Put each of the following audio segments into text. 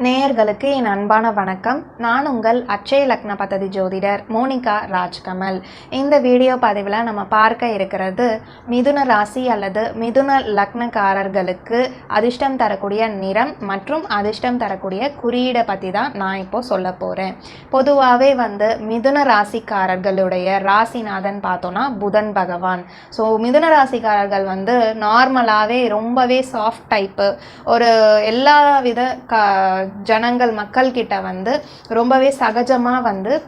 நேயர்களுக்கு என் அன்பான வணக்கம். நான் உங்கள் அட்சய லக்ன பத்ததி ஜோதிடர் மோனிகா ராஜ்கமல். இந்த வீடியோ பதிவில் நம்ம பார்க்க இருக்கிறது மிதுன ராசி அல்லது மிதுன லக்னக்காரர்களுக்கு அதிர்ஷ்டம் தரக்கூடிய நிறம் மற்றும் அதிர்ஷ்டம் தரக்கூடிய குறியீடை பற்றி தான் நான் இப்போ சொல்ல போகிறேன். பொதுவாகவே மிதுன ராசிக்காரர்களுடைய ராசிநாதன் பார்த்தோன்னா புதன் பகவான். ஸோ மிதுன ராசிக்காரர்கள் நார்மலாகவே ரொம்பவே சாஃப்ட் டைப்பு, ஒரு எல்லா வித ஜனங்கள் மக்கள் கிட்ட ரொம்பவே சகஜமாக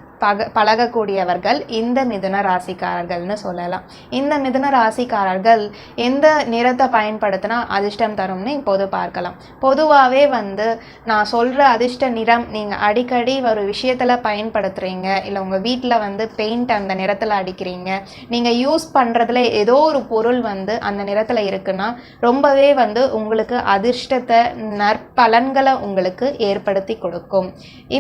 பழகக்கூடியவர்கள் இந்த மிதுன ராசிக்காரர்கள்னு சொல்லலாம். இந்த மிதுன ராசிக்காரர்கள் எந்த நிறத்தை பயன்படுத்தினா அதிர்ஷ்டம் தரும்னு இப்போது பார்க்கலாம். பொதுவாகவே நான் சொல்கிற அதிர்ஷ்ட நிறம் நீங்கள் அடிக்கடி ஒரு விஷயத்தில் பயன்படுத்துகிறீங்க, இல்லை உங்கள் வீட்டில் பெயிண்ட் அந்த நிறத்தில் அடிக்கிறீங்க, நீங்கள் யூஸ் பண்ணுறதுல ஏதோ ஒரு பொருள் அந்த நிறத்தில் இருக்குன்னா ரொம்பவே உங்களுக்கு அதிர்ஷ்டத்தை நற்பலன்களை உங்களுக்கு ஏற்படுத்தி கொடுக்கும்.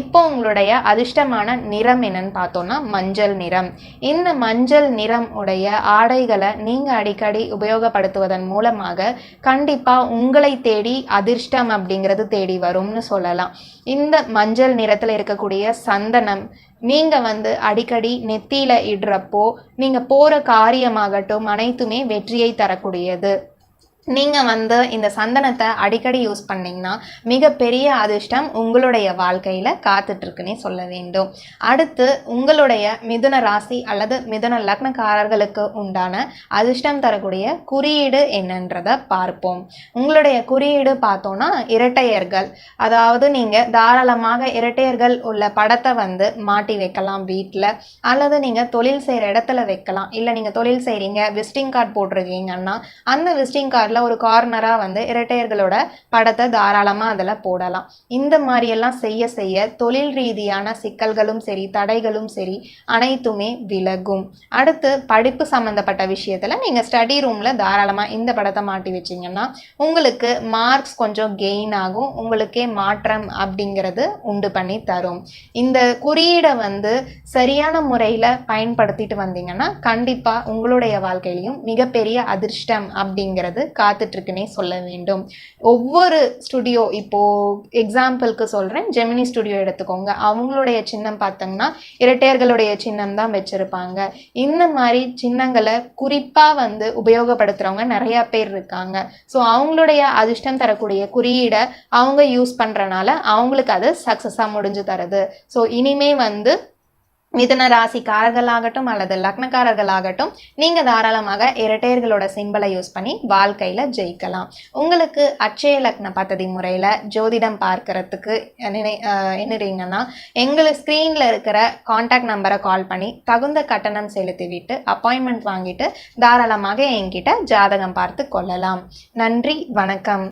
இப்போ உங்களுடைய அதிர்ஷ்டமான நிறம் என்னன்னு பார்த்தோம்னா மஞ்சள் நிறம். இந்த மஞ்சள் நிறம் உடைய ஆடைகளை நீங்க அடிக்கடி உபயோகப்படுத்துவதன் மூலமாக கண்டிப்பா உங்களை தேடி அதிர்ஷ்டம் அப்படிங்கிறது தேடி வரும்னு சொல்லலாம். இந்த மஞ்சள் நிறத்துல இருக்கக்கூடிய சந்தனம் நீங்க அடிக்கடி நெத்தியில இடுறப்போ நீங்க போற காரியமாகட்டும் அனைத்துமே வெற்றியை தரக்கூடியது. நீங்கள் இந்த சந்தனத்தை அடிக்கடி யூஸ் பண்ணிங்கன்னா மிகப்பெரிய அதிர்ஷ்டம் உங்களுடைய வாழ்க்கையில் காத்துட்ருக்குன்னே சொல்ல வேண்டும். அடுத்து உங்களுடைய மிதுன ராசி அல்லது மிதுன லக்னக்காரர்களுக்கு உண்டான அதிர்ஷ்டம் தரக்கூடிய குறியீடு என்னன்றதை பார்ப்போம். உங்களுடைய குறியீடு பார்த்தோன்னா இரட்டையர்கள். அதாவது நீங்கள் தாராளமாக இரட்டையர்கள் உள்ள படத்தை மாட்டி வைக்கலாம் வீட்டில், அல்லது நீங்கள் தொழில் செய்கிற இடத்துல வைக்கலாம். இல்லை நீங்கள் தொழில் செய்கிறீங்க, விசிட்டிங் கார்டு போட்டிருக்கீங்கன்னா அந்த விசிட்டிங் கார்டு ஒரு கார்னராக இரட்டையர்களோட படத்தை தாராளமாக அதில் போடலாம். இந்த மாதிரியெல்லாம் செய்ய செய்ய தொழில் ரீதியான சிக்கல்களும் சரி தடைகளும் சரி அனைத்துமே விலகும். அடுத்து படிப்பு சம்மந்தப்பட்ட விஷயத்தில் நீங்கள் ஸ்டடி ரூமில் தாராளமாக இந்த படத்தை மாட்டி வச்சிங்கன்னா உங்களுக்கு மார்க்ஸ் கொஞ்சம் கெயின் ஆகும், உங்களுக்கே மாற்றம் அப்படிங்கிறது உண்டு பண்ணி தரும். இந்த குறியீடை சரியான முறையில் பயன்படுத்திட்டு வந்தீங்கன்னா கண்டிப்பாக உங்களுடைய வாழ்க்கையிலையும் மிகப்பெரிய அதிர்ஷ்டம் அப்படிங்கிறது காத்துட்ருக்குன்னே சொல்ல வேண்டும். ஒவ்வொரு ஸ்டுடியோ, இப்போது எக்ஸாம்பிளுக்கு சொல்கிறேன், ஜெமினி ஸ்டுடியோ எடுத்துக்கோங்க. அவங்களுடைய சின்னம் பார்த்தோங்கன்னா இரட்டையர்களுடைய சின்னம் தான் வச்சுருப்பாங்க. இந்த மாதிரி சின்னங்களை குறிப்பாக உபயோகப்படுத்துகிறவங்க நிறையா பேர் இருக்காங்க. ஸோ அவங்களுடைய அதிர்ஷ்டம் தரக்கூடிய குறியீடை அவங்க யூஸ் பண்ணுறனால அவங்களுக்கு அது சக்ஸஸாக முடிஞ்சு தருது. ஸோ இனிமே மிதுன ராசிக்காரர்களாகட்டும் அல்லது லக்னக்காரர்களாகட்டும் நீங்கள் தாராளமாக இரட்டையர்களோட சிம்பலை யூஸ் பண்ணி வாழ்க்கையில் ஜெயிக்கலாம். உங்களுக்கு அட்சய லக்ன பத்ததி முறையில் ஜோதிடம் பார்க்கறதுக்கு என்னறீங்கன்னா எங்களுக்கு ஸ்க்ரீனில் இருக்கிற காண்டாக்ட் நம்பரை கால் பண்ணி தகுந்த கட்டணம் செலுத்திவிட்டு அப்பாயின்மெண்ட் வாங்கிட்டு தாராளமாக என்கிட்ட ஜாதகம் பார்த்து கொள்ளலாம். நன்றி, வணக்கம்.